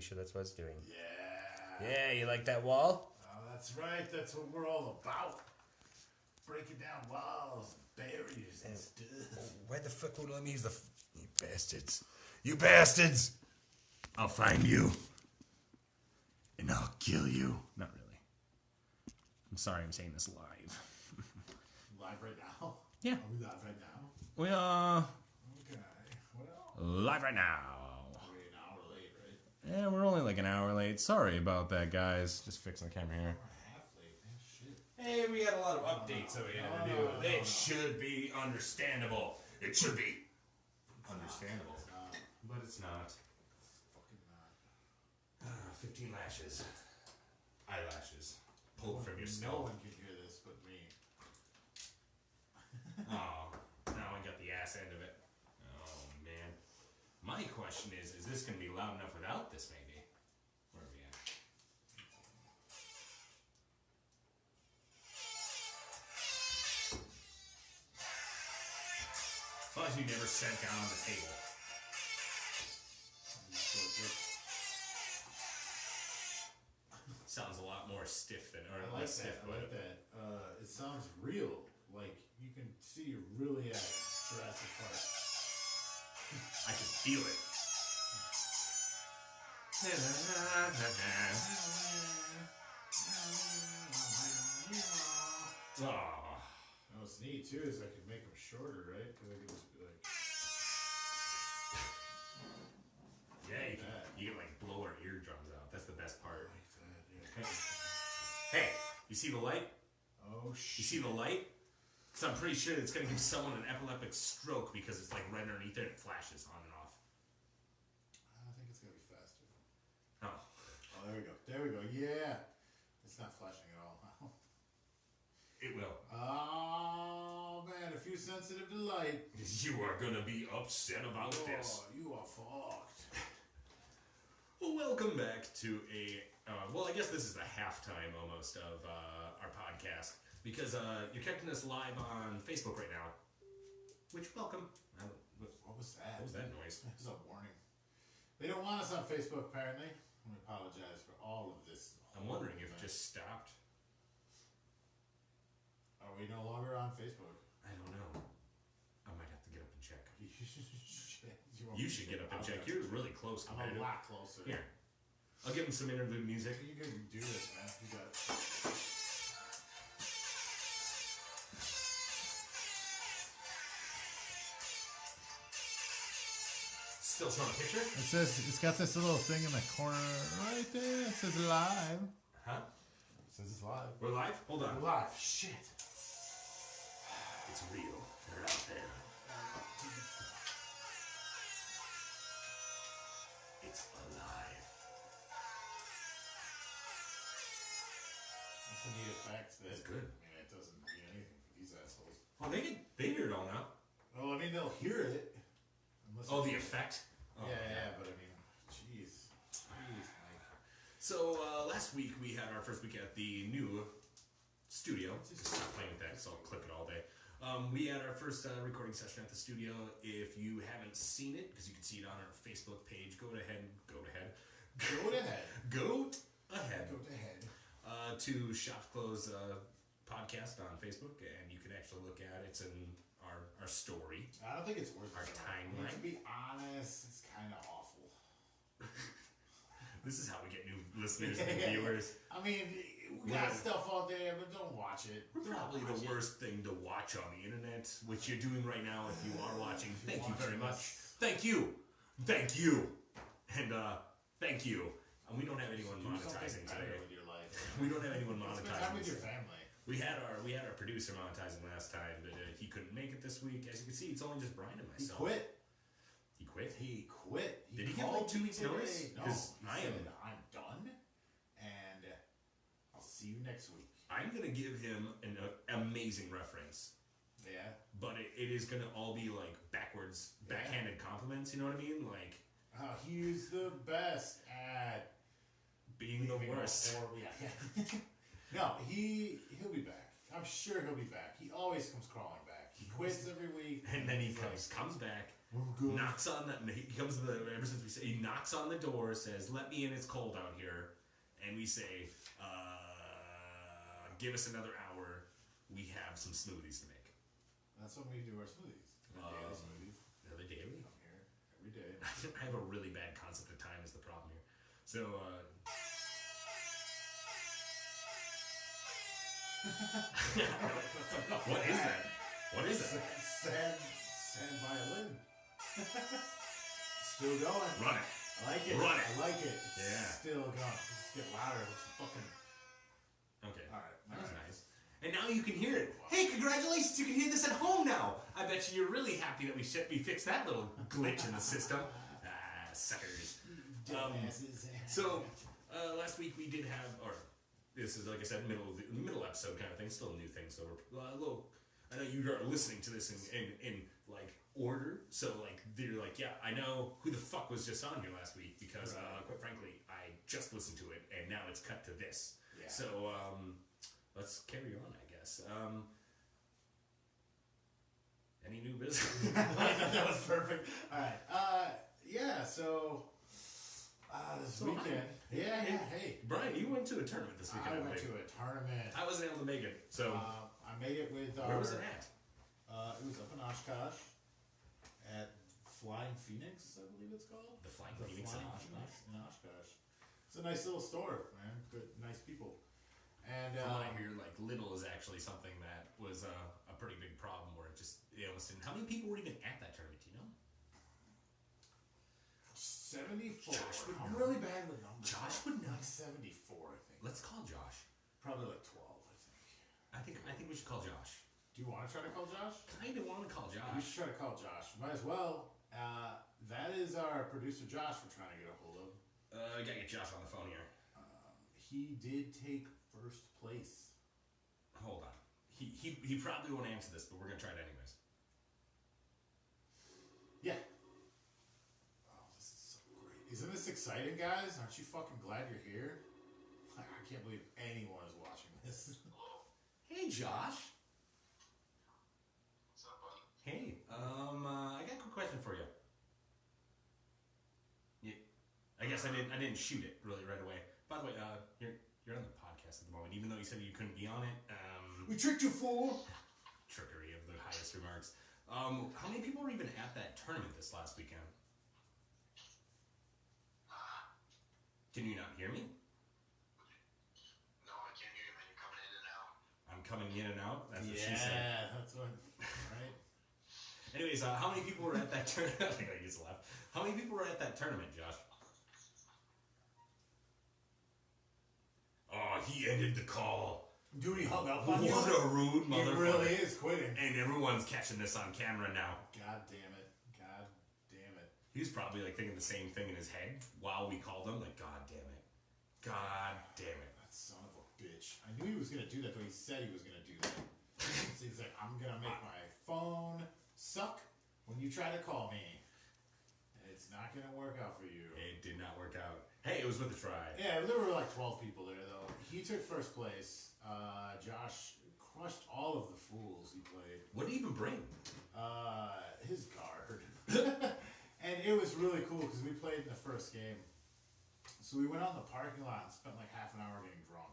pretty sure that's what it's doing. Yeah. Yeah, you like that wall? Oh, that's right. That's what we're all about. Breaking down walls, barriers, and stuff. Why the fuck would let me use the... You bastards. You bastards! I'll find you. And I'll kill you. Not really. I'm sorry I'm saying this live. Live right now? Yeah. Are we live right now? We are Okay. Well, live right now. we're an hour late, right? Yeah, we're only like an hour late. Sorry about that, guys. Just fixing the camera here. We're half late. Man, shit. Hey, we had a lot of updates that we had to do. It should be understandable. It should be understandable. It's not. But it's not. Fucking not. 15 lashes. Eyelashes. Pulled from your No scalp. one can hear this but me. Oh, now I got the ass end of it. Oh, man. My question is this going to be loud enough without this, maybe? Where are we at? As long as you never sat down on the table. Sounds a lot more stiff than, or I like less stiff, that. I like but that. It sounds real. Like you can see you're really at Jurassic Park. I can feel it. Oh. What's neat too is I could make them shorter, right? Because I could just be like, Yeah, that. you can like blow our eardrums out. That's the best part. like that. Yeah. Hey, you see the light? Oh You shit! see the light? So I'm pretty sure it's gonna give someone an epileptic stroke because it's like right underneath there and it flashes on and off. I think it's gonna be faster. Oh. Oh, there we go. There we go. Yeah, it's not flashing at all. It will. Oh man, if you're sensitive to light, You are gonna be upset about this. you are fucked. Well, welcome back to a, well, I guess this is the halftime almost of our podcast because you're catching us live on Facebook right now, which, welcome. What was that? What was that noise? That was a warning. They don't want us on Facebook, apparently. We apologize for all of this. I'm wondering if it just stopped. Are we no longer on Facebook? I don't know. I might have to get up and check. You You should get up and check. You're really close I'm compared a to... lot closer. Here. I'll give him some interlude music. You can do this, man. You got it. Still showing a picture? It says it's got this little thing in the corner right there. It says live. Huh? It says it's live. We're live? Hold on. Live. Shit. It's real. They're out there. It's alive. That's a neat effect. That's good. I mean, it doesn't mean anything for these assholes. Oh, they hear it all now. Well, I mean, they'll hear it. Oh, the effect? Oh, Yeah, but I mean, jeez, Mike. So, last week we had our first week at the new studio. Just stop playing with that because I'll click it all day. We had our first recording session at the studio. If you haven't seen it, because you can see it on our Facebook page, go ahead. Go ahead. To Shop Close podcast on Facebook, and you can actually look at it. It's in our story. I don't think it's worth Our it. timeline. To be honest, it's kind of awful. This is how we get new listeners and viewers. I mean, we got stuff out there, but don't watch it. We're probably the worst thing to watch on the internet, which you're doing right now if you are watching. Thank you very much. Thank you. Thank you. And thank you. And we don't have anyone monetizing today. With your life. We don't have anyone Spend time monetizing. with your family. We had our producer monetizing last time, but he couldn't make it this week. As you can see, it's only just Brian and He myself. quit. He quit? He quit. Did he give like 2 weeks notice? No, Because he said, I'm done, and I'll see you next week. I'm going to give him an amazing reference. Yeah. But it is going to all be like backhanded compliments, you know what I mean? Like, He's the best at being the leaving worst. Yeah. No, he'll be back. I'm sure he'll be back. He always comes crawling back. He quits every week. And then he he's comes back good. knocks on the. He comes to the. Ever since we say he knocks on the door, says, "Let me in. It's cold out here," and we say, "Give us another hour. We have some smoothies to make." That's when we do our smoothies. Our daily smoothies. The daily. I'm here every day. I have a really bad concept of time. Is the problem here? So. What is that? What is that? Sad violin. Still going. Run it. I like it. Run it. I like it. It's Yeah. still going. Let's get louder. Let's fucking. Okay. Alright. That was nice. And now you can hear it. Hey, congratulations! You can hear this at home now. I bet you're really happy that we fixed that little glitch in the system. Suckers. So last week we did have, or this is like I said, middle episode kind of thing. Still a new thing, so we're a little. I know you are listening to this in like order, so like they're like, yeah, I know who the fuck was just on here last week because quite frankly, I just listened to it and now it's cut to this. Yeah. So let's carry on, I guess. Any new business? That was perfect. Alright. Yeah, so this weekend. Yeah, hey. Brian, you went to a tournament this weekend. I went to a tournament. I wasn't able to make it, so I made it with where was it at? It was up in Oshkosh at Flying Phoenix, I believe it's called. The Flying Phoenix in Oshkosh. In Oshkosh. It's a nice little store, man. Good, nice people. And From what I hear, like Little is actually something that was a pretty big problem where it just they almost didn't. How many people were even at that tournament? Do you know? 74. Josh would I'm know. really bad with numbers. Josh would know. Like 74, I think. Let's call Josh. Probably like 12, I think. I think we should call Josh. Do you want to try to call Josh? Kind of want to call We Josh. should try to call Josh. Might as well. That is our producer Josh we're trying to get a hold of. I gotta get Josh on the phone here. He did take first place. Hold on. He probably won't answer this, but we're gonna try it anyways. Yeah. Oh, this is so great. Isn't this exciting, guys? Aren't you fucking glad you're here? I can't believe anyone is watching this. Hey, Josh. What's up, buddy? Hey, I got a quick question for you. Yeah, I guess I didn't shoot it really right away. By the way, you're on the podcast at the moment, even though you said you couldn't be on it. We tricked you, fool! Trickery of the highest remarks. How many people were even at that tournament this last weekend? Can you not hear me? No, I can't hear you, man. You're coming in and out. I'm coming in and out. That's what she said. Yeah, that's what. Right? Anyways, how many people were at that tournament? I think I used to laugh. How many people were at that tournament, Josh? Oh, he ended the call. Dude, he hung up on you? What a rude He motherfucker. really is quitting. And everyone's catching this on camera now. God damn it. God damn it. He was probably like thinking the same thing in his head while we called him. Like, God damn it. God damn it. That son of a bitch. I knew he was going to do that, but he said he was going to do that. So he's like, I'm going to make my phone suck when you try to call me. And it's not going to work out for you. It did not work out. Hey, it was worth a try. Yeah, there were like 12 people there, though. He took first place. Josh crushed all of the fools he played. What did he even bring? His guard. And it was really cool because we played in the first game. So we went out in the parking lot and spent like half an hour getting drunk.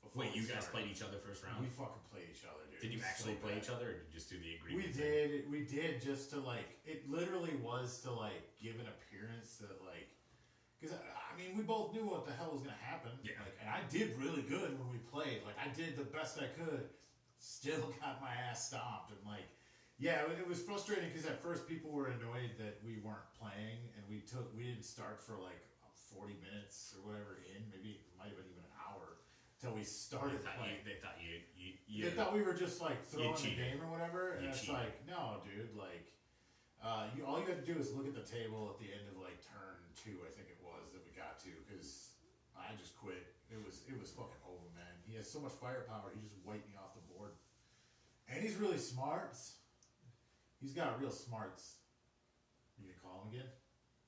before Wait, we you guys started. played each other first round? We fucking played each other, dude. Did you It was actually so play bad. each other, or did you just do the agreement? We thing? did. We did just to like. It literally was to like give an appearance that like, because I mean we both knew what the hell was gonna happen. Yeah. Like, and I did really good when we played. Like I did the best I could. Still got my ass stomped and like. Yeah, it was frustrating because at first people were annoyed that we weren't playing and we didn't start for like 40 minutes or whatever in, maybe it might have been even an hour till we started playing. They thought you They thought we were just like throwing the cheated. game or whatever, and You it's cheated. like, no, dude, like, all you had to do is look at the table at the end of like turn 2, I think it was that we got to, because I just quit. It was fucking over, man. He has so much firepower, he just wiped me off the board, and he's really smart. He's got real smarts. You gonna call him again?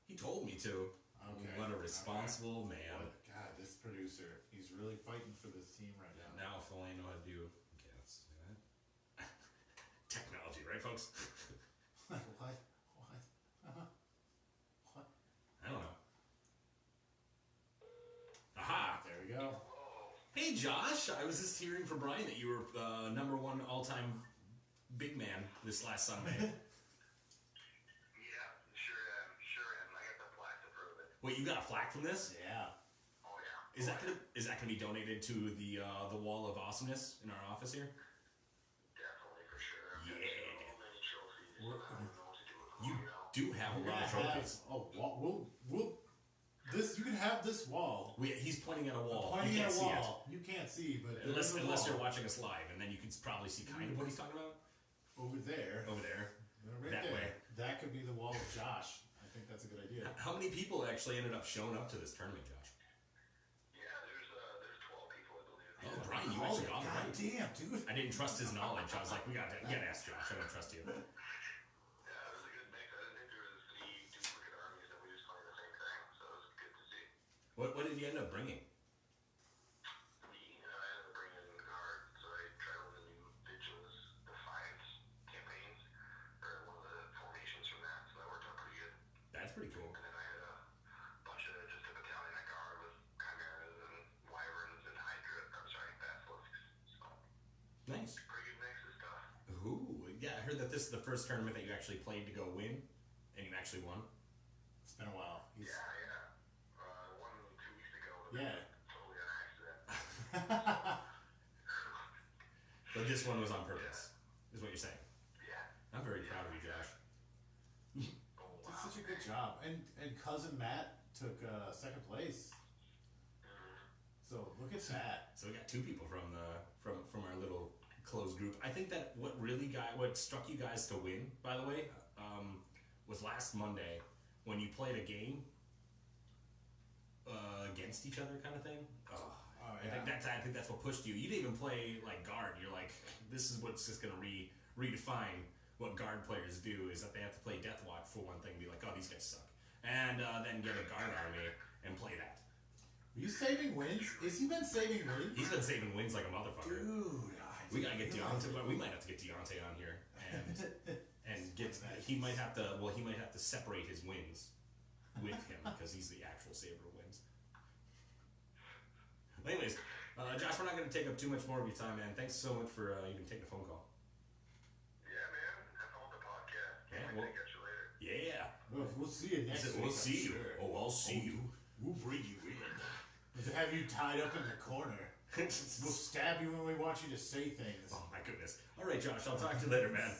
He told me to. Okay. What a responsible man. What, God, this producer, he's really fighting for this team right now. Now, if only I know how to do. Okay, let's do that. Technology, right, folks? What? What? Hey, Josh. I was just hearing from Brian that you were number one all-time big man this last Sunday. Yeah, sure am. Sure am. I got the plaque to prove it. Wait, you got a plaque from this? Yeah. Oh, yeah. Is that gonna be donated to the Wall of Awesomeness in our office here? Definitely, for sure. I've got Yeah. so many trophies. I don't know what to do with them. You do have a We're lot gonna of trophies. have a wall. You can have this wall. He's pointing at a wall. Pointing You at can't a see it. wall. You can't see, but Unless there's a you're wall watching us live, and then you can probably see kind of what he's talking about over there. over there. Right that there. way. That could be the wall of Josh. I think that's a good idea. How many people actually ended up showing up to this tournament, Josh? Yeah, there's 12 people, I believe. Oh, Brian, you actually got it God right. damn, dude. I didn't trust his knowledge. I was like, we gotta ask Josh. I don't trust you. Yeah, it was a good mix. I didn't think there was any duplicate armies that we just playing the same thing, so it was good to see. What did you end up bringing? I ended up bringing the guard, so I tried one of the new Vigil's Defiance campaigns, or one of the formations from that, so that worked out pretty good. That's pretty cool. And then I had a bunch of just a battalion at guard with chimeras and wyverns and basilisks. So Nice. pretty good mix of stuff. Ooh, yeah. I heard that this is the first tournament that you actually played to go win, and you actually won. It's been a while. Yeah. One 2 weeks ago, but Yeah. totally on accident. But this one was on purpose, is what you're saying. Yeah. I'm very proud of you, Josh. Oh, Did wow. such a good job. And cousin Matt took second place. So look at that. So we got two people from our little closed group. I think that what struck you guys to win, by the way, was last Monday when you played a game against each other, kind of thing. Oh, I think that's what pushed you. You didn't even play like guard. You're like, this is what's just gonna redefine what guard players do is that they have to play Death Watch for one thing, be like, oh, these guys suck, and then get a guard army and play that. Are you saving wins? Has he been saving wins? He's been saving wins like a motherfucker. Dude, We gotta get Deontay. We might have to get Deontay on here and get. He might have to. Well, he might have to separate his wins with him because he's the actual saver of wins. But anyways, Josh, we're not gonna take up too much more of your time, man. Thanks so much for even taking the phone call. Yeah, man. Have fun with the podcast. Yeah, Can't well- wait to catch you later. Yeah. We'll see you He next said, week. we'll see I'm you. sure. Oh, I'll see you. We'll bring you in. We'll have you tied up in the corner. We'll stab you when we want you to say things. Oh my goodness. All right, Josh. I'll talk to you later, man.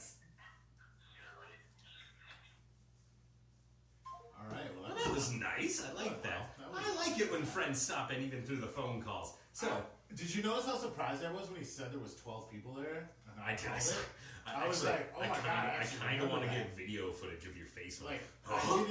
All right. Well, Well, that was nice. I like that. I like it when friends stop in even through the phone calls. So. Did you notice how surprised I was when he said there was 12 people there? And I called guess. it? I was actually- like, oh my God, I actually kind of want to remember get video footage of your face. Like, Huh?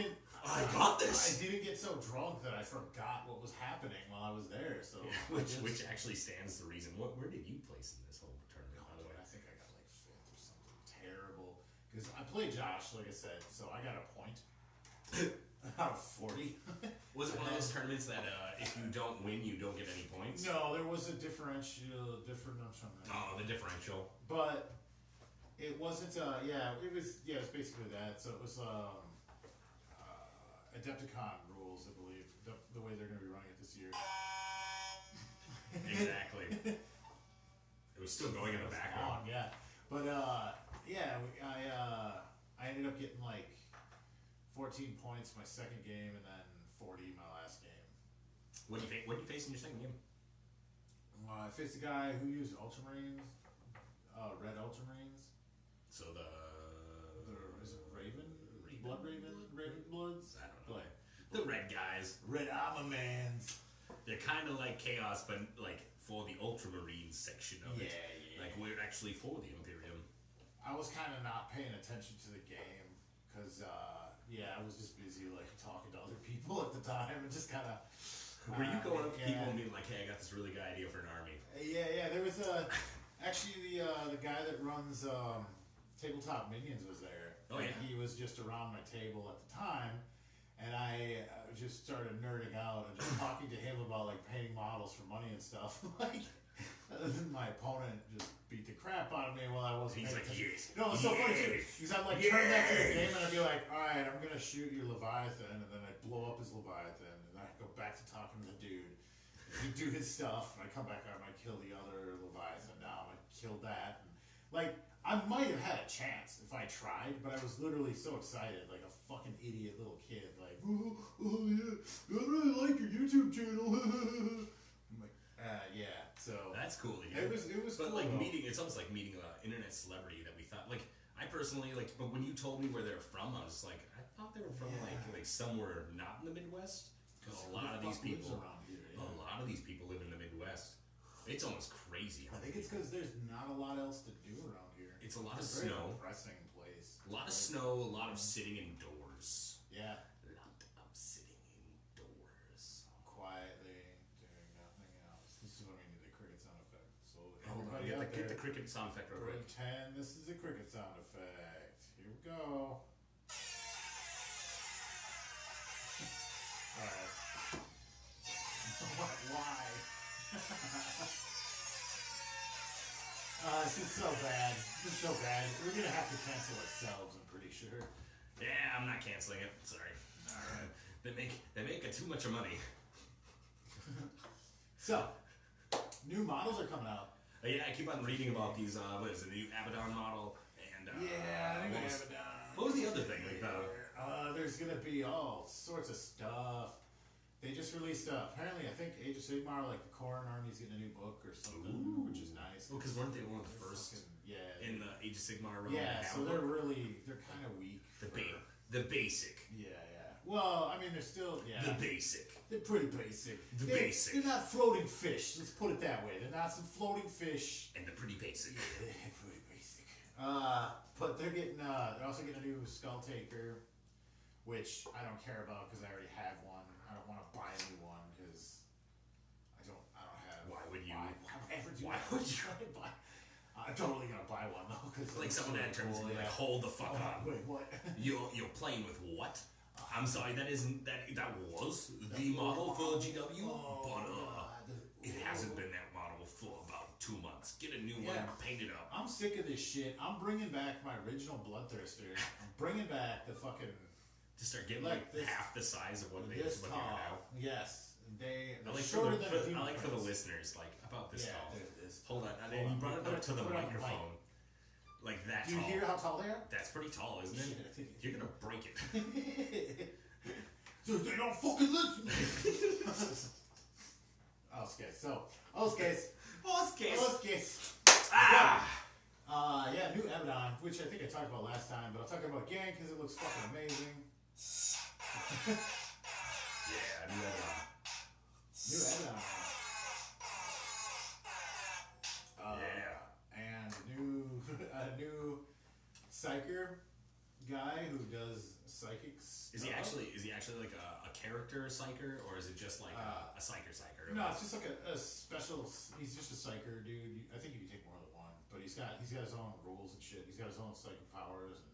I got I this. didn't get so drunk that I forgot what was happening while I was there. So, Which actually stands to reason. Where did you place in this whole tournament, by the way? I think I got like 5th or something terrible. Because I played Josh, like I said, so I got a point out of 40. Was it one of those tournaments that if you don't win, you don't get any points? No, there was a differential. Oh, the differential. But it wasn't. It was basically that. So it was Adepticon rules, I believe, the way they're going to be running it this year. Exactly. It was still going in the background. Yeah, but I ended up getting like 14 points my second game, and then 40 my last game. What did you face in your second game? I faced a guy who used Ultramarines, red Ultramarines. So Is it Raven? Blood Raven? Raven Bloods? I don't know. The red guys. Red Armamans. They're kind of like Chaos, but like for the Ultramarine section of it. Yeah. Like we're actually for the Imperium. I was kind of not paying attention to the game because, I was just busy like talking to other people at the time and just kind of. Were you going up to people and being like, "Hey, I got this really good idea for an army"? Yeah. There was actually the guy that runs Tabletop Minions was there. Oh, yeah. And he was just around my table at the time, and I just started nerding out and just talking to him about like painting models for money and stuff. Like, my opponent just beat the crap out of me while I wasn't. He's paying like, attention. yes. No, it's so funny too. Yes. Because I'm like turn back to the game and I'd be like, all right, I'm gonna shoot your Leviathan, and then I'd blow up his Leviathan, and then I'd go back to talking to the dude. he'd do his stuff, and I come back up, and I kill the other Leviathan down, I killed that, and like I might have had a chance if I tried, but I was literally so excited, like a fucking idiot little kid, like, oh yeah, I really like your YouTube channel. I'm like, yeah, so That's cool to hear. it was But cool, like though. meeting, it's almost like meeting an internet celebrity that we thought. Like I personally like, but when you told me where they're from, I was like, I thought they were from like somewhere not in the Midwest. Because a lot of these Who the fuck lives people, around here, yeah. a lot of these people live in the Midwest. It's almost crazy. I think it's because there's not a lot else to do around here. It's a lot of It's a very snow. depressing place. A lot of snow, a lot of sitting indoors. Yeah, A lot of sitting indoors. quietly doing nothing else. This is when we need the cricket sound effect. So Hold on, everybody get out the there, cricket sound effect real row quick. 10. This is a cricket sound effect. Here we go. All right. Why? This is so bad. This is so bad. We're gonna have to cancel ourselves. I'm pretty sure. Yeah, I'm not canceling it. Sorry. They make too much of money. So, new models are coming out. Yeah, I keep on reading about these. What is it? The new Abaddon model and what was the other thing? Like There's gonna be all sorts of stuff. They just released apparently I think Age of Sigmar, like the Corrin Army's getting a new book or something, Ooh. which is nice. well, because weren't they one of the They're first fucking- yeah. in the Age of Sigmar realm? Yeah, to have so a they're book? kind of weak. the basic. Yeah. Well, I mean, they're still The basic. They're pretty basic. The They're- basic. They're not floating fish. Let's put it that way. They're not some floating fish. And the pretty basic. They're pretty basic. But they're also getting a new Skull Taker, which I don't care about because I already have one. I don't want to buy a new one because I don't have. Why would you? Why would you try to buy? I'm totally gonna buy one though because Like someone that turns to me like, hold the fuck on. Wait, what? You're playing with what? I'm sorry, that was the model for GW, but it hasn't been that model for about 2 months. Get a new one, Yeah. paint it up. I'm sick of this shit. I'm bringing back my original Bloodthirster. I'm bringing back the fucking To start getting Like like this- half the size of what they this what they are now. tall. Yes, they're I like shorter than a I like for the Demon Prince. listeners, like about this Yeah, tall. they're this Hold on, Hold and then you on, brought it put up to the put it on the mic. microphone, like that Do you tall. hear how tall they are? That's pretty tall, isn't Shit, it? I think You're gonna break it. So they don't fucking listen. Okay. Ah! Yeah, new Abaddon, which I think I talked about last time, but I'll talk about again because it looks fucking amazing. Yeah, I knew that. New Abaddon. Yeah. And a new psyker guy who does psychics. Is he actually like a character psyker, or is it just like a psyker? No, it's just like a special. He's just a psyker dude. I think you can take more than one, but he's got his own rules and shit. He's got his own psychic powers, and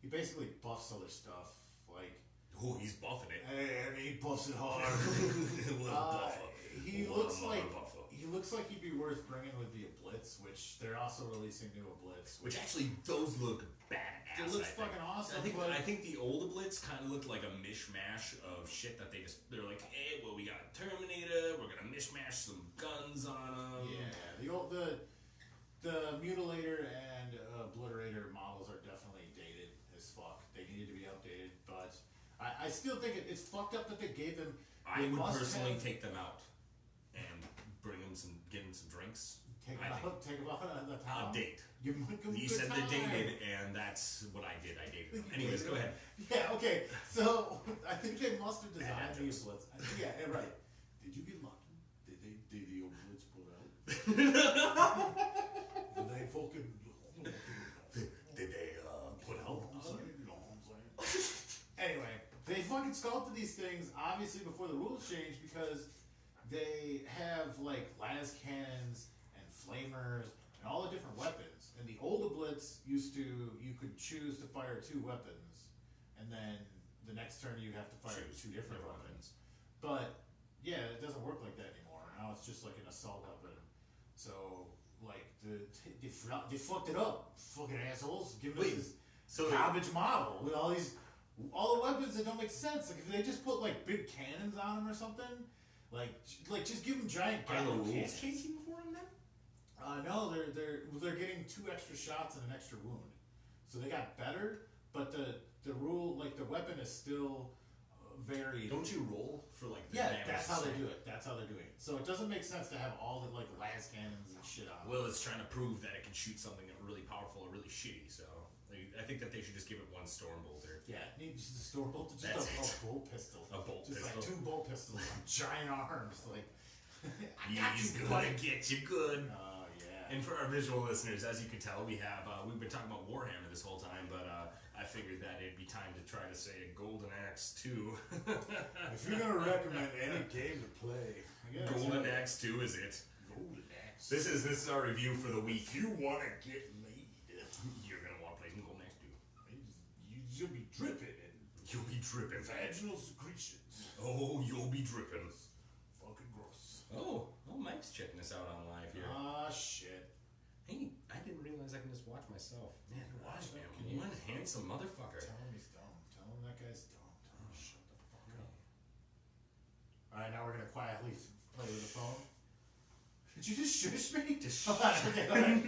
he basically buffs other stuff. Like, Oh, he's buffing it. and he buffs it hard. Little buffer. He Little looks like buffer. he looks like he'd be worth bringing with the Blitz, which they're also releasing new Blitz. Which actually, those look badass. It looks I think. fucking awesome. I think the old Blitz kind of looked like a mishmash of shit that they're like, hey, well, we got a Terminator, we're gonna mishmash some guns on them. Yeah, the Mutilator and Obliterator models are definitely dated as fuck. They needed to be updated, but I still think it's fucked up that they gave them. I they would must personally have- take them out and give them some drinks. take I them out on the A town. date. Give them a good You good said they time. dated, and that's what I did. I dated them. Anyways, go ahead. Yeah, okay. So I think they must have designed Bad these jokes. Blitz. Yeah, right. Did you get lucky? Did the old Blitz put out? Did they fucking? Did they put out? Anyway, they fucking sculpted these things obviously before the rules changed because they have like las cannons and flamers and all the different weapons. And the older Blitz you could choose to fire 2 weapons, and then the next turn you have to fire Choose 2 different different weapons. But yeah, it doesn't work like that anymore. Now it's just like an assault weapon. So like they fucked it up, fucking assholes. Giving Wait, us this So garbage model with all the weapons that don't make sense. Like if they just put like big cannons on them or something, Like just give them giant Are the gallon rules cannons. changing for him then? No, they're getting 2 extra shots and an extra wound, so they got better. But the rule, like the weapon, is still very. Don't you roll for like the Yeah, damage that's how they side? do it. That's how they're doing it. So it doesn't make sense to have all the like las cannons and shit on. Well, it's trying to prove that it can shoot something really powerful or really shitty. So like, I think that they should just give it one storm bolter. Yeah, it needs just a store bolt, just That's a it. bolt pistol. A bolt just pistol. like 2 bolt pistols on giant arms. Like, I got He's you, gonna buddy. get you good. Oh yeah. And for our visual listeners, as you can tell, we've been talking about Warhammer this whole time, but I figured that it'd be time to try to say a Golden Axe 2. If you're gonna recommend any game to play, I guess Golden Axe 2 is it? Golden Axe. This is our review for the week. If you wanna get laid, You're gonna want to play some Golden Axe 2. you'll be dripping in You'll be dripping. vaginal secretions. Oh, you'll be dripping. Fucking gross. Oh, Mike's checking us out on live here. Ah shit. Hey, I didn't realize I can just watch myself. Man, Watch I him. am one handsome motherfucker. Tell him he's dumb. Tell him that guy's dumb. Tell him to shut the fuck up. Alright, now we're gonna quietly play with the phone. Did you just shush me? Just Hold on, okay, alright.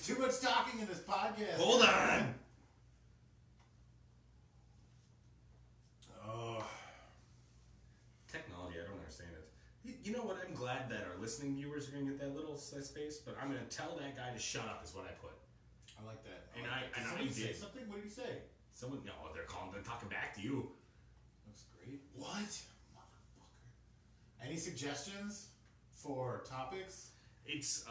Too much talking in this podcast. Hold on! Oh. Technology, I don't understand it. You know what? I'm glad that our listening viewers are going to get that little space, but I'm going to tell that guy to shut up, is what I put. I like that. And like I that. know Did you somebody say did. something? What did he say? Someone, no, they're talking back to you. Looks great. What? Motherfucker. Any suggestions for topics? It's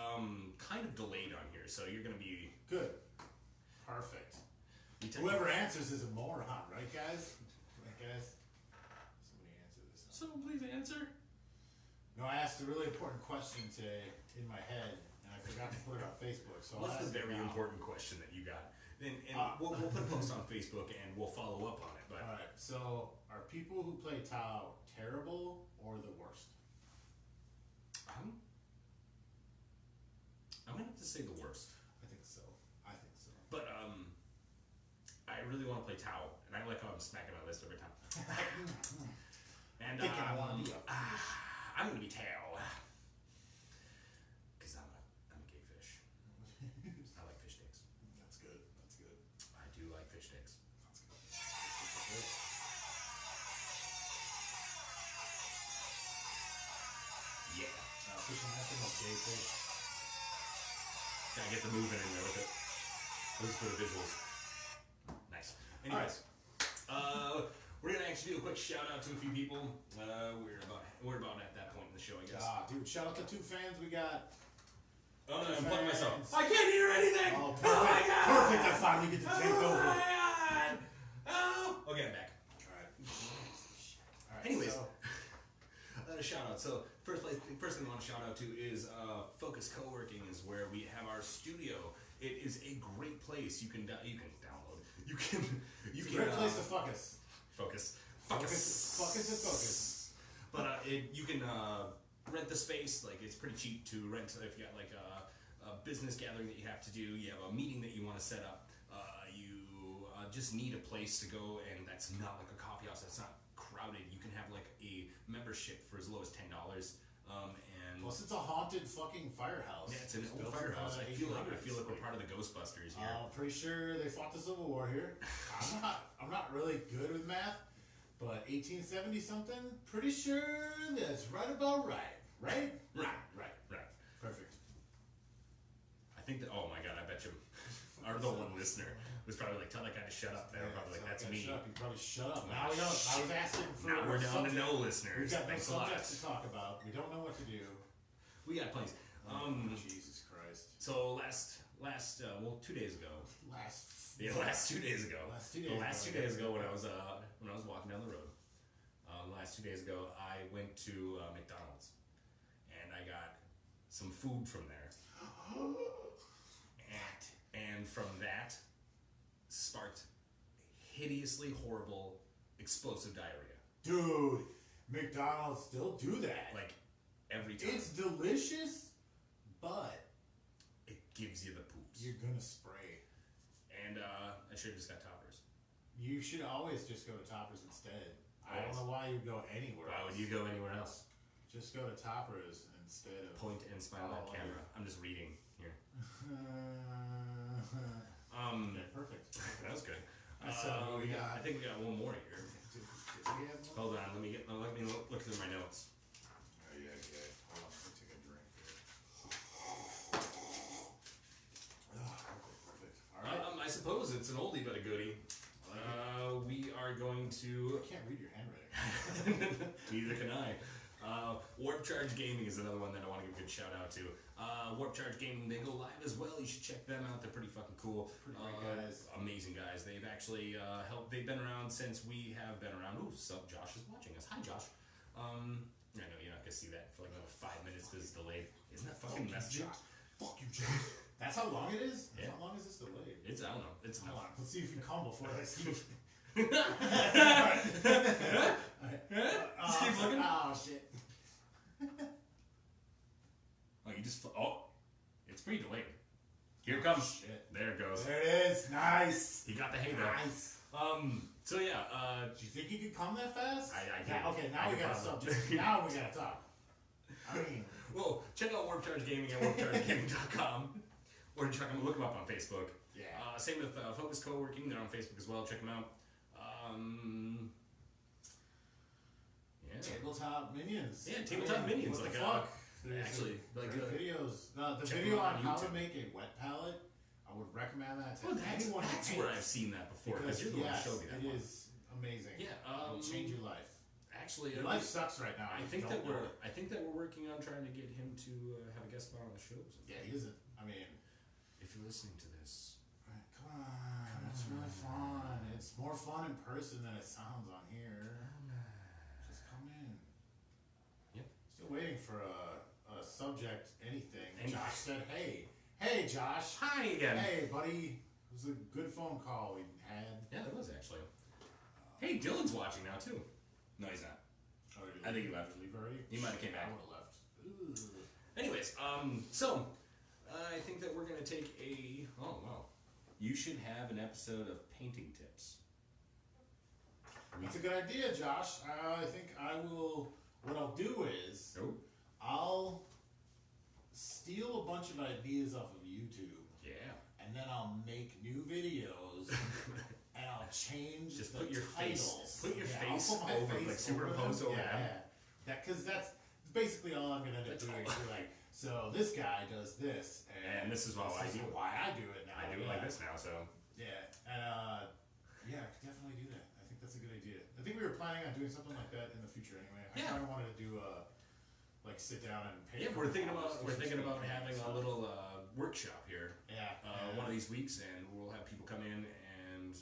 kind of delayed on here, so you're going to be. Good. Perfect. you te- Whoever answers is a moron, right, guys? Right, guys? Somebody answer this. So please answer. No, I asked a really important question today in my head, and I forgot to put it on Facebook. So I'll What's the ask it very now. important question that you got? And Ah. we'll put a post on Facebook and we'll follow up on it. But All right. So, are people who play Tau terrible or the worst? I'm gonna have to say the worst. I think so. I think so. But I really want to play Tau, and I like how I'm smacking my list every time. And Thinking I wanna be a I'm gonna be Tau, because I'm a gay fish. I like fish sticks. That's good. That's good. I do like fish sticks. That's good. Yeah. Fishing nothing like gay fish. Gotta get the movement in there with it. This is for the visuals. Nice. Anyways, we're gonna actually do a quick shout out to a few people. We're about at that point in the show, I guess. Ah, dude, shout out to 2 fans we got. Oh no, I'm plugging myself. fans. I can't hear anything. Oh, Oh my perfect. god. Perfect. I finally get to take Oh over. my god. Oh. Okay, I'm back. Alright. Alright. Anyways. So, Shout out. So first thing I want to shout out to is Focus Co-working is where we have our studio. It is a great place. You can download. You can it's a great place to fuck us. focus. Focus is focus. But you can rent the space. Like it's pretty cheap to rent if you got like a business gathering that you have to do. You have a meeting that you want to set up. You just need a place to go, and that's not like a coffee house. That's not crowded. You can have like a membership for as low as $10. And Plus, it's a haunted fucking firehouse. yeah, it's an old built in firehouse. the I feel like 1800s. we're part of the Ghostbusters here. I'm pretty sure they fought the Civil War here. I'm not really good with math, but 1870 something. Pretty sure that's right about right. Right? Right. Perfect. I think that. Oh my god! I bet you, our the one listener was probably like, "Tell that guy to shut up." They were probably like, "That's me." Shut up. You probably shut up. Nah, Now we don't. I was asking for. Now we're down to subject. no We've listeners. got no Thanks a lot. subjects to talk about. We don't know what to do. We got plenty. Jesus Christ. So last 2 days ago. Last 2 days ago. The last 2 days ago when I was walking down the road. The last 2 days ago, I went to McDonald's, and I got some food from there. And from that sparked hideously horrible explosive diarrhea. Dude, McDonald's still do that. Like every time. It's delicious, but It gives you the poops. you're gonna spray. And I should have just got toppers. You should always just go to Toppers instead. I don't know why you go anywhere Why else. would you go anywhere else? Just go to Toppers instead of... Point and smile at Oh, camera. I'm just reading here. Okay, perfect. That was good. So we got... I think we got one more here. Did we have one? Hold on, let me look through my notes. Oh, yeah. Hold on, let me take a drink here. Perfect. All right. I suppose it's an oldie but a goodie. We are going to. I can't read your handwriting. Neither can I. Warp Charge Gaming is another one that I want to give a good shout out to. Warp Charge Gaming, they go live as well. You should check them out. They're pretty fucking cool. Pretty great guys. Amazing guys. They've actually helped. They've been around since we have been around. Ooh, sub Josh is watching us. Hi, Josh. I know you're not gonna see that for like another 5 minutes because it's delayed. Isn't that fucking messy? Fuck you, Josh. That's how long it is? Yeah. How long is this delayed? It's I don't know. It's Hold on. Let's see if you come before I see. Just keep looking. Oh, shit. Oh, you just. Oh, it's pretty delayed. Here it comes. Shit. There it goes. There it is. Nice. He got the hay though. Nice. So yeah. Do you think you could come that fast? I Yeah, did. okay, now I we could got a probably. subject. Now we gotta talk. I mean, Well, check out Warp Charge Gaming at warpchargegaming.com, or check them, look them up on Facebook. yeah. Same with Focus Co-working. They're on Facebook as well. Check them out. Yeah. Tabletop Minions. Yeah, Tabletop Minions, What like, the fuck? actually, like, Great videos. The check video them out on on how YouTube. to make a wet palette, I would recommend that to Oh, that's anyone who where I've paints. seen that before. Because Because you're the one who yes, showed me that it one. is amazing. Yeah. It'll change your life. Actually, Your life sucks right now. I if think you that don't know we're. it. I think that we're working on trying to get him to have a guest spot on the show. Yeah, he isn't. I mean, If you're listening to this, come on. It's really fun. It's more fun in person than it sounds on here. Just come in. Yep. Still waiting for a subject, anything. Anything. Josh said, hey. Hey, Josh. hi again. Hey, buddy. It was a good phone call we had. Yeah, that was actually. Hey, Dylan's watching now too. No, he's not. Oh, did I think he left. Did leave already? He might have came back. I would have left. Ugh. Anyways, so I think that we're gonna take a. Oh wow, you should have an episode of painting tips. That's a good idea, Josh. I think I will. What I'll do is Nope. I'll steal a bunch of ideas off of YouTube, Yeah. and then I'll make new videos, and I'll change Just the put your titles. face. Put your I'll face put my over, face like superimposed them. over yeah, them. Yeah. Because that's basically all I'm gonna end up That's doing. all. Is be like, so this guy does this, And this is how I is do it. why I do it now. I do it like this now, so. Yeah, and yeah, I could definitely do that. I think that's a good idea. I think we were planning on doing something like that in the future anyway. I Yeah. kind of wanted to do like sit down and paint. Yeah, we're thinking about having a little workshop here Yeah. one of these weeks, and we'll have people come in and.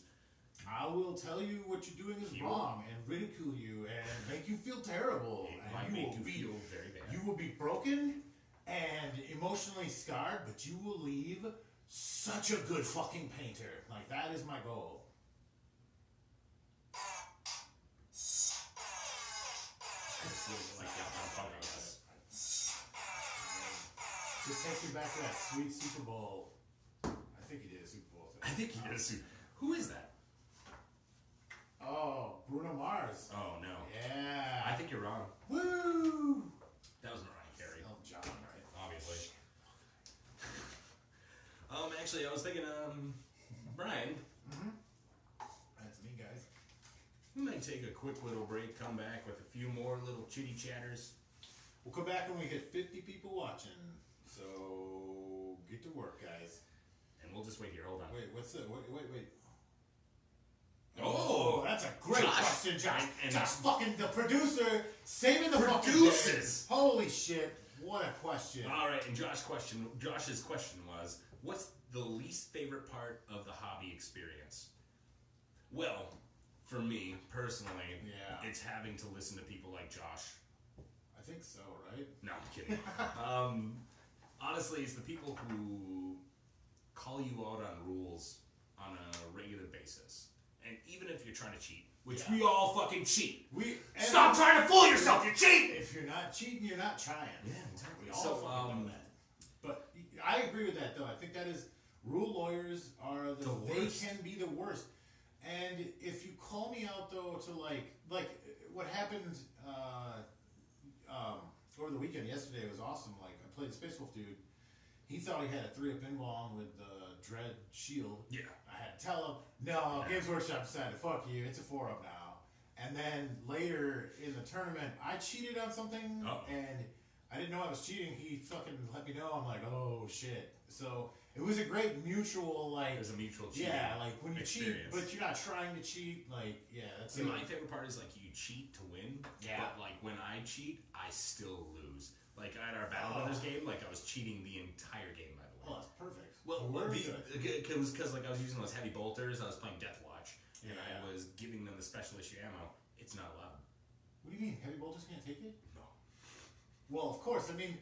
I will tell you what you're doing is You- wrong and ridicule you and make you feel terrible. It and might you make will you be, feel very bad. You will be broken and emotionally scarred, but you will leave such a good fucking painter. Like that is my goal. Like Downtown Funk, I guess. Just takes me back to that sweet Super Bowl. I think he did a Super Bowl thing. I think he does. Who is that? Oh, Bruno Mars. Oh no. Yeah. I think you're wrong. Woo! That was Mariah Carey, Elton John, right? obviously. Actually, I was thinking, Brian, That's me, guys. we might take a quick little break, come back with a few more little chitty chatters. We'll come back when we get 50 people watching. So get to work, guys. And we'll just wait here. Hold on. Wait, what's the wait? Oh, that's a great Josh. question, Josh. And Josh, fucking the producer, saving the Produces. fucking day. Holy shit! What a question. All right, and Josh's question was, what's the least favorite part of the hobby experience? Well, for me personally, Yeah. it's having to listen to people like Josh. I think so, right? No, I'm kidding. Honestly, it's the people who call you out on rules on a regular basis. And even if you're trying to cheat, which Yeah. we all fucking cheat. Stop trying to fool yourself, you're cheating! If you're not cheating, you're not trying. Yeah, exactly. We all So, fucking know that. But I agree with that, though. I think that is rule lawyers are The they worst. can be the worst. And if you call me out though to like what happened over the weekend yesterday was awesome. Like I played the Space Wolf dude. He thought he had a 3-up invuln with the Dread Shield. Yeah. I had to tell him, no, Games Workshop decided, fuck you, it's a 4-up now. And then later in the tournament, I cheated on something, and I didn't know I was cheating. He fucking let me know. I'm like, oh shit. So it was a great mutual, like. There's a mutual cheating. Yeah, like when you experience. cheat, but you're not trying to cheat. Like, yeah, that's. See, my favorite part is like you cheat to win. Yeah. But like when I cheat, I still lose. Like at our Battle Brothers game, like I was cheating the entire game. By the way. Oh, that's perfect. Well, good. because like I was using those heavy bolters, I was playing Death Watch, and Yeah. I was giving them the special issue ammo. It's not allowed. What do you mean? Heavy bolters can't take it? No. Well, of course. I mean,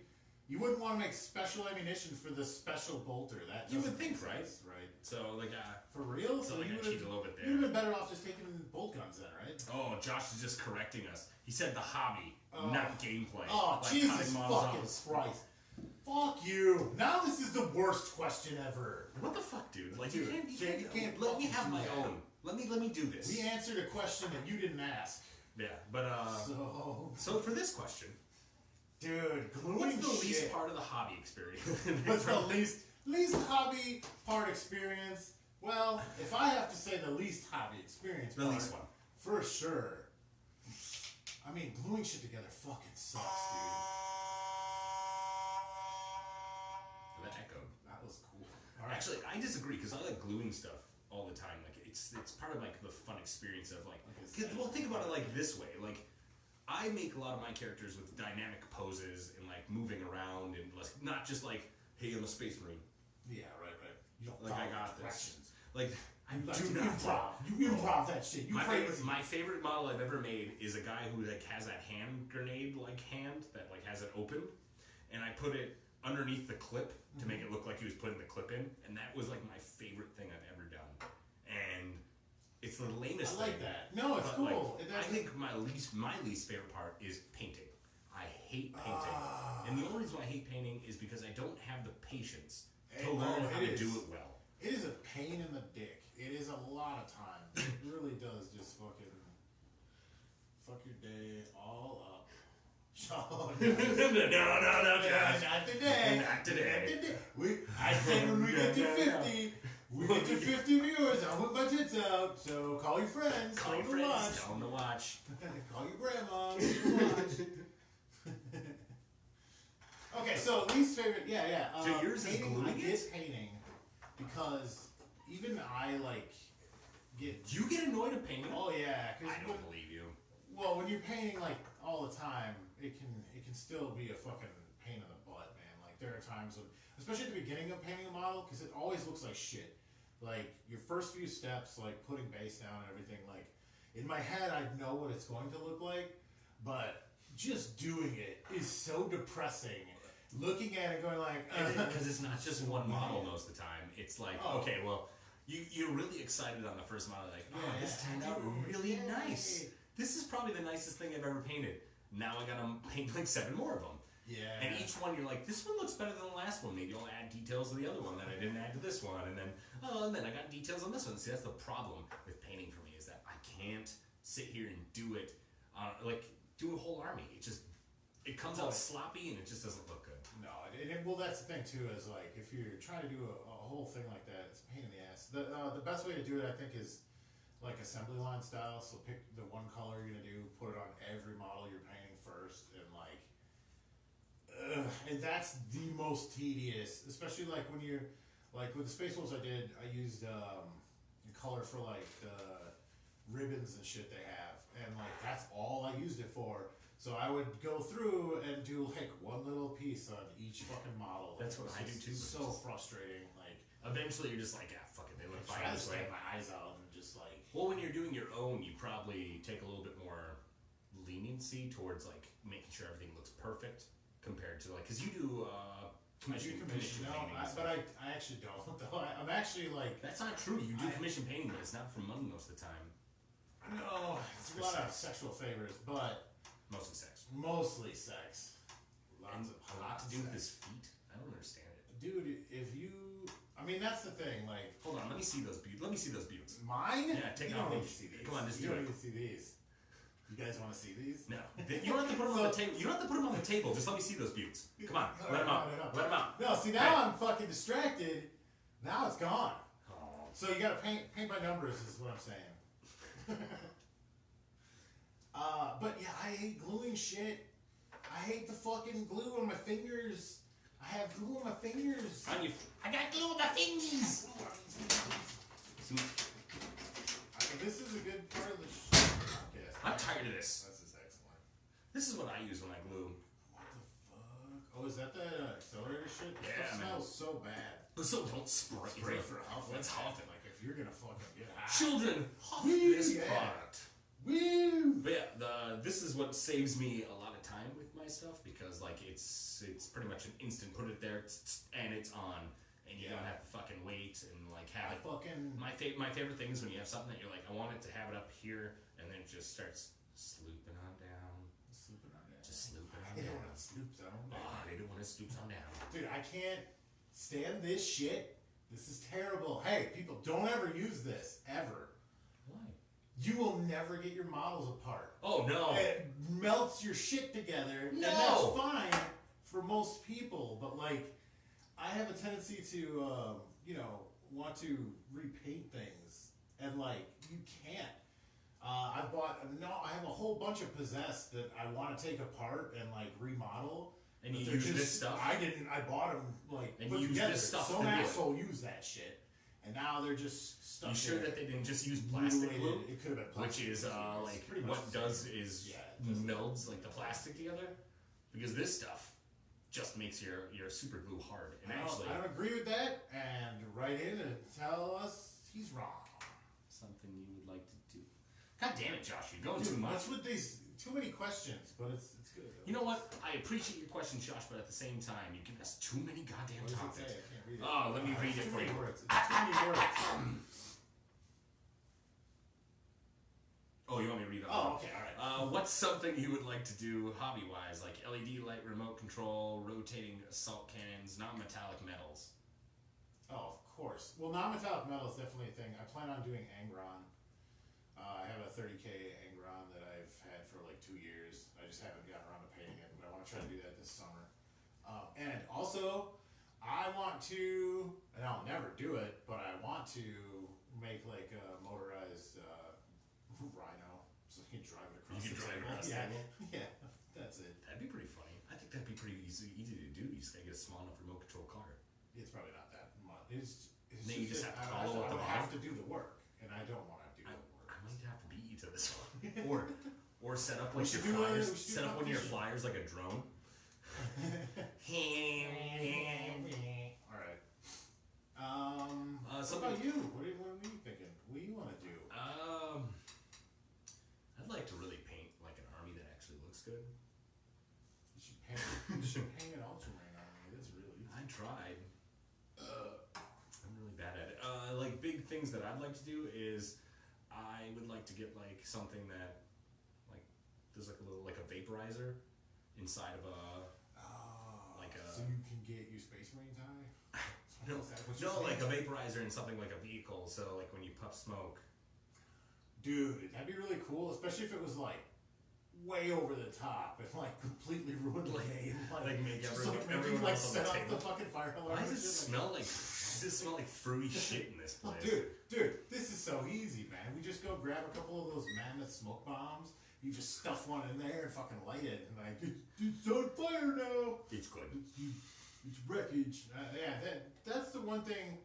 you wouldn't want to make special ammunition for the special bolter. That You would doesn't think, make right? sense, right? So like, For real? so like you I cheated a little bit You'd have there. been better off just taking bolt guns then, right? Oh, Josh is just correcting us. He said the hobby, Oh. not gameplay. Oh, Like Jesus cutting models fucking off. Christ. Fuck you. Now this is the worst question ever. What the fuck, dude? Like Dude, you Jake, you can't let me fucking have do my that. own. Let me do this. We answered a question that you didn't ask. Yeah, but So, for this question, dude, gluing what's the shit. least part of the hobby experience? What's the least hobby part experience? Well, if I have to say the least hobby experience The part, least one. for sure. I mean, gluing shit together fucking sucks, dude. That echoed. That was cool. All right. Actually, I disagree because I like gluing stuff all the time. Like it's part of like the fun experience of like. Well, think about it like this way. Like I make a lot of my characters with dynamic poses and like moving around and like not just like, hey, I'm a space marine. Yeah, right. You don't Like I follow got this. directions. Like I You like do to not. improv. You improv that shit. You crazy. My favorite model I've ever made is a guy who like has that hand grenade like hand that like has it open, and I put it underneath the clip to make it look like he was putting the clip in, and that was like my favorite thing I've ever done. And it's the lamest I like thing. that. No, it's but, cool. Like, I think my least favorite part is painting. I hate painting, and the only reason why I hate painting is because I don't have the patience to learn how to do it well. It is a pain in the dick. It is a lot of time. It really does just fucking fuck your day all up. Sean. no, Josh. Not today. Not today. I said when we get to 50, we get to 50 viewers, I'll put my tits out. So call your friends. Call your tell them to friends. watch. Tell them to watch. Call your grandma. Tell them to watch. Okay, so least favorite, yeah. So yours is painting, gluing I get it? painting because even I like get. Do you get annoyed at painting? Oh yeah, because I don't believe you. well, when you're painting like all the time, it can still be a fucking pain in the butt, man. Like there are times when, especially at the beginning of painting a model, because it always looks like shit. Like your first few steps, like putting base down and everything. Like in my head, I know what it's going to look like, but just doing it is so depressing. Looking at it, going like, Because it's not just one model most of the time. It's like, okay, well, you're really excited on the first model, like, oh, this turned out really nice. This is probably the nicest thing I've ever painted. Now I gotta paint like 7 more of them. Yeah. And each one you're like, this one looks better than the last one. Maybe I'll add details to the other one that I didn't add to this one. And then I got details on this one. See, that's the problem with painting for me is that I can't sit here and do it, do a whole army. It comes out sloppy and it just doesn't look good. No, well, that's the thing too. Is like if you're trying to do a whole thing like that, it's a pain in the ass. The best way to do it, I think, is like assembly line style. So pick the one color you're gonna do, put it on every model you're painting first, and and that's the most tedious. Especially like when you're like with the Space Wolves I did, I used color for like the ribbons and shit they have, and like that's all I used it for. So I would go through and do like one little piece on each fucking model. That's what I do too. So frustrating. Like eventually you're just like, fuck it, they look fine I this just way. get my eyes out and just like. Well, when you're doing your own, you probably take a little bit more leniency towards like making sure everything looks perfect compared to like, because you do commission No, painting. but I actually don't. Though I'm actually like. That's not true. You do commission painting, but it's not for money most of the time. No, it's a lot of sexual favors, but. Mostly sex. Lots And of a lot to do with sex. his feet. I don't understand it. Dude, if you, I mean, that's the thing. Like, Hold on, let me see those buttes. mine? Yeah, take you it off. don't need to see these. Come on, just you do don't it. need to see these. You guys want to see these? No, you don't have to put them on the table. You don't have to put them on the table. Just let me see those buttes. Come on, let them out. Let them out. No, see now I'm fucking distracted. Now it's gone. Oh. So you gotta paint by numbers is what I'm saying. But yeah, I hate gluing shit. I hate the fucking glue on my fingers. I have glue on my fingers. I got glue on my fingers. I mean, this is a good part of the podcast. I'm tired of this. This is excellent. This is what I use when I glue. What the fuck? Oh, is that the accelerator shit? This Yeah, stuff man. smells so bad. So don't spray. Spray for huff. Let's huff it. Like if you're gonna fucking get high. Children, huff Woo, this yeah. product. Woo! But yeah, this is what saves me a lot of time with my stuff because like it's pretty much an instant. Put it there and it's on, and you don't have to fucking wait and like have it. My favorite thing is when you have something that you're like, I want it to have it up here, and then it just starts slooping on down. Slooping on down. Just slooping on I hate it down. when it sloops on down. Oh, I hate it when it stoops on down. Dude, I can't stand this shit. This is terrible. Hey, people, don't ever use this. Ever. Why? You will never get your models apart. Oh no. It melts your shit together. No. And that's fine for most people. But, like, I have a tendency to, want to repaint things. And, like, you can't. I have a whole bunch of Possessed that I want to take apart and, like, remodel. And But you they're use just- this stuff. I didn't. I bought them like And put you use together. this stuff Some to do it. asshole used that shit, and now they're just stuck. You sure there. that they didn't just use plastic Mutilated. glue? It could have been plastic. Which is It's like pretty much what the does same. is Yeah, it does. melds like the plastic together, because this stuff just makes your super glue hard. And actually, I don't agree with that. And write in and tell us he's wrong. something you would like to do. God damn it, Josh, you're going Dude, too much. what's with these too many questions? But it's good. You know what? I appreciate your question, Josh, but at the same time, you give us too many goddamn What does it topics. say? I can't read it. Oh, let me read It's it too for many you. words. It's too many words. Oh, you want me to read it? Oh, okay, all right. What's something you would like to do hobby-wise, like LED light remote control, rotating assault cannons, non-metallic metals? Oh, of course. Well, non-metallic metal is definitely a thing. I plan on doing Angron. I have a 30K Angron that I've had for like 2 years. I just haven't gotten around to painting it, but I want to try to do that this summer. And also, I want to, and I'll never do it, but I want to make like a motorized Rhino, so you can drive it across You can the drive it table. across the Yeah, table? yeah, that's it. That'd be pretty funny. I think that'd be pretty easy to do. You just gotta get a small enough remote control car. It's probably not that much. It's Then you just that have to I follow would at the have bottom. to do the work, and I don't want to do I the work. might have to beat you to this one. Or set up We like should your do a- flyers. we should do Set up one of your competition. flyers like a drone. All right. What Something- about you? What are you thinking? What do you want to do? I'd like to really paint like an army that actually looks good. You should paint an Ultramarine army. That's really easy. I tried. I'm really bad at it. Like big things that I'd like to do is I would like to get like something that like there's like a little like a vaporizer inside of a like a So you can get your Space Marine tie? no Is that what you're like a saying? vaporizer in something like a vehicle. So like when you puff smoke. Dude, that'd be really cool, especially if it was like way over the top and like completely ruined the game. Like make just everyone like else on set the off table. the fucking fire alarm. Why does and it shit, smell like? Does it smell like fruity shit in this Oh, place? dude, this is so easy, man. We just go grab a couple of those mammoth smoke bombs. You just stuff one in there and fucking light it, and like it's on fire now. It's good. It's wreckage. Yeah, that's the one thing.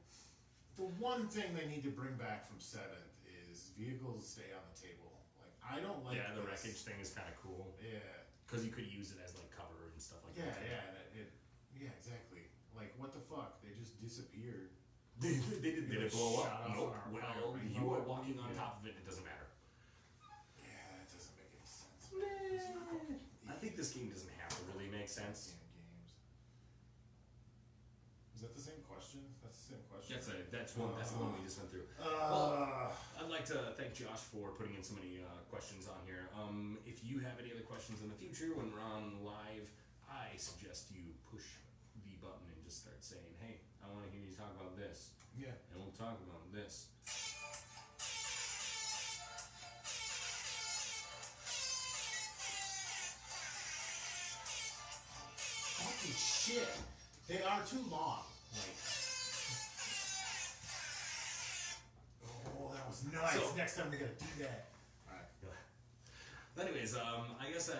The one thing they need to bring back from 7th is vehicles stay on the table. Like I don't like. Yeah, the this. wreckage thing is kind of cool Yeah. because you could use it as like cover and stuff like Yeah, that. yeah, exactly. Like what the fuck? They just disappeared. Did it They blow shot up? off Nope. on our Well, fire ring. you No, were walking on yeah. top of it. It doesn't matter. Yeah, that doesn't make any sense. These are fucking I think this game doesn't have to really make sense. damn games. Is that the same question? That's the same question. That's one. That's the one we just went through. I'd like to thank Josh for putting in so many questions on here. If you have any other questions in the future when we're on live, I suggest you push the button and just start saying, "Hey, I want to hear you talk about this," Yeah. and we'll talk about this. fucking shit. They are too long. Like, oh, that was nice. So- Next time we gotta do that. All right. But anyways, I guess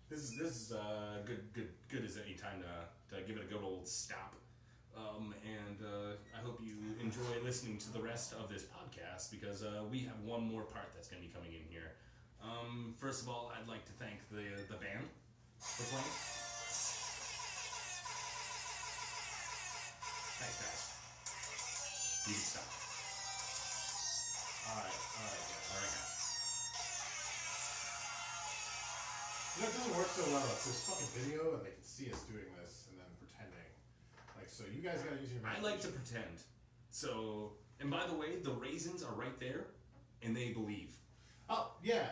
this is good as any time to give it a good old stop. And I hope you enjoy listening to the rest of this podcast because we have one more part that's going to be coming in here. First of all, I'd like to thank the band for playing. Thanks, guys. You can stop. All right. All right, guys. You know, it doesn't work so well if there's fucking video and they can see us doing this and then pretending. Like, so you guys gotta use your I like to pretend. So, and by the way, the raisins are right there, and they believe. Oh, yeah.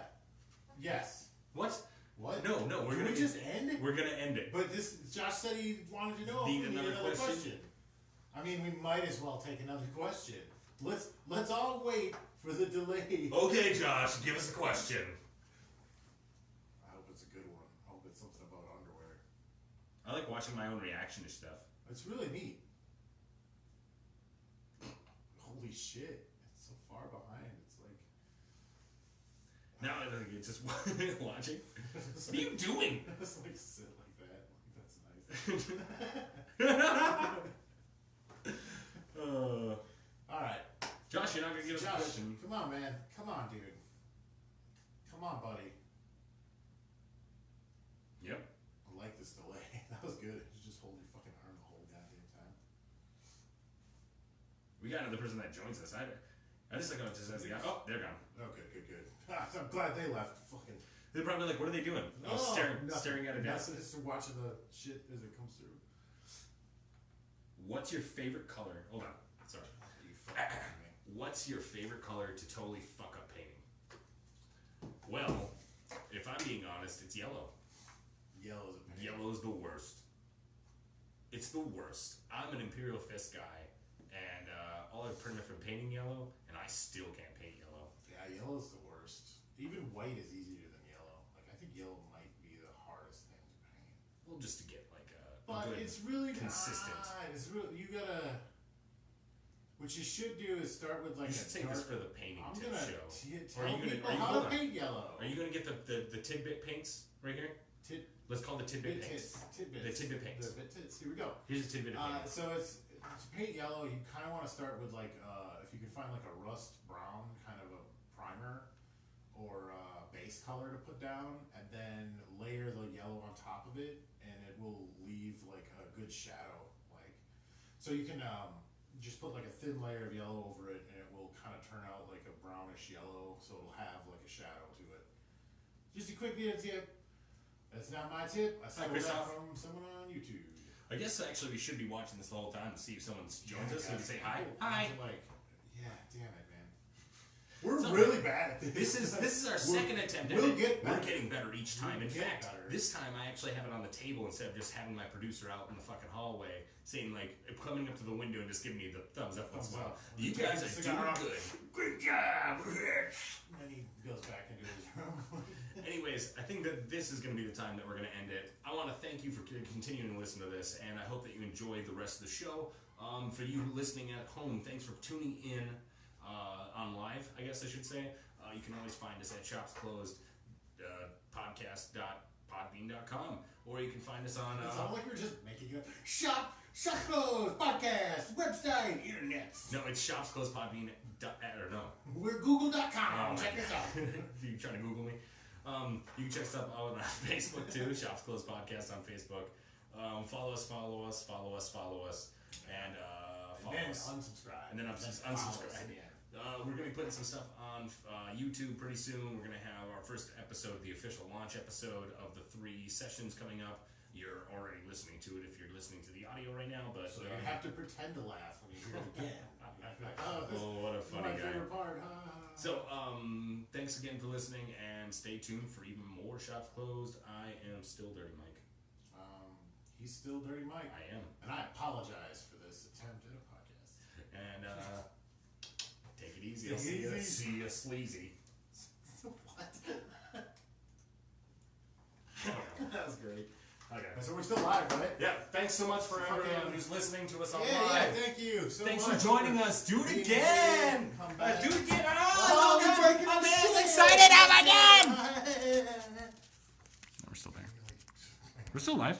Yes. What? What? No, we're Can gonna we just end it? We're gonna end it. But this, Josh said he wanted to know if Need we need another another question? question. I mean, we might as well take another question. Let's all wait for the delay. Okay, Josh, give us a question. I hope it's a good one. I hope it's something about underwear. I like watching my own reaction to stuff. It's really neat. Holy shit! It's so far behind. It's like. Now I think it's just watching. What are you doing? Just like sit like that. Like, that's nice. All right, Josh, you're not gonna give us a Josh. question. Come on, man. Come on, dude. Come on, buddy. Yep. I like this delay. That was good. You just hold your fucking arm the whole goddamn time. We got another person that joins us. I just like how it just says the oh, they're gone. Oh, good. I'm glad they left. Fucking. They're probably like, what are they doing? Oh, staring at a desk. Nothing. Just watching the shit as it comes through. What's your favorite color? Hold on. Sorry. You fucking me. What's your favorite color to totally fuck up painting? Well, if I'm being honest, it's yellow. Yellow's a pain. Yellow's the worst. It's the worst. I'm an Imperial Fist guy, and all I've pretty much been painting yellow, and I still can't paint yellow. Yeah, yellow's the worst. Even white is easier than yellow. Like, I think yellow might be the hardest thing to paint. Well, just to get like a But good it's really consistent. not. It's really, you gotta. What you should do is start with like You a should save dark. this for the painting I'm tip gonna show. tell people how hold to on. paint yellow. Are you gonna get the tidbit paints right here? Let's call the tidbit paints. Tidbits. The tidbit paints. The tidbits. Here we go. Here's a tidbit of paint. So it's to paint yellow. You kind of want to start with like if you can find like a rust brown kind of a primer or base color to put down, and then layer the yellow on top of it, and it will leave like a good shadow. Like, so you can just put like a thin layer of yellow over it, and it will kind of turn out like a brownish yellow, so it'll have like a shadow to it. Just a quick video tip. That's not my tip. I stole that Christoph. from someone on YouTube. I guess actually we should be watching this the whole time to see if someone joins us so we can guys, say hi. people Hi. Like, yeah, damn it, man. We're So, really bad at this. This is our second attempt at we'll it. get better. We're getting better each time. In We'll get fact, better. this time I actually have it on the table instead of just having my producer out in the fucking hallway saying like coming up to the window and just giving me the thumbs up once in a while. Thumbs up. You guys are doing Cigar. good. Good job. And then he goes back into his room. Anyways, I think that this is going to be the time that we're going to end it. I want to thank you for continuing to listen to this, and I hope that you enjoyed the rest of the show. For you listening at home, thanks for tuning in on live, I guess I should say. You can always find us at shopsclosed podcast.podbean.com, or you can find us on... It sounds like we're just making it. Shop Closed Podcast, website, internets. No, it's shopsclosedpodbean. Or no. We're Google.com. Oh, Check us out. You trying to Google me? You can check us out on Facebook too. Shops Closed Podcast on Facebook. Follow us, and follow us. And then unsubscribe. And then follow us unsubscribe. at the end. We're going to be putting some stuff on YouTube pretty soon. We're going to have our first episode, the official launch episode of the 3 sessions coming up. You're already listening to it if you're listening to the audio right now, but So you have to pretend to laugh when you hear it again. Like, oh, this oh, what a is funny my guy. favorite part. So, thanks again for listening, and stay tuned for even more Shops Closed. I am still Dirty Mike. He's still Dirty Mike. I am. And I apologize for this attempt at a podcast. And, take it easy. Take it easy. See ya, sleazy. What? That was great. Okay. So we're still live, right? Yeah. Thanks so much for everyone Fucking- who's listening to us Yeah, online. thank you so Thanks much for joining us. Do it being again. here. Come back. Do it again. Oh, it's all we're good. breaking I'm the as shit. excited as I can. We're still there. We're still live.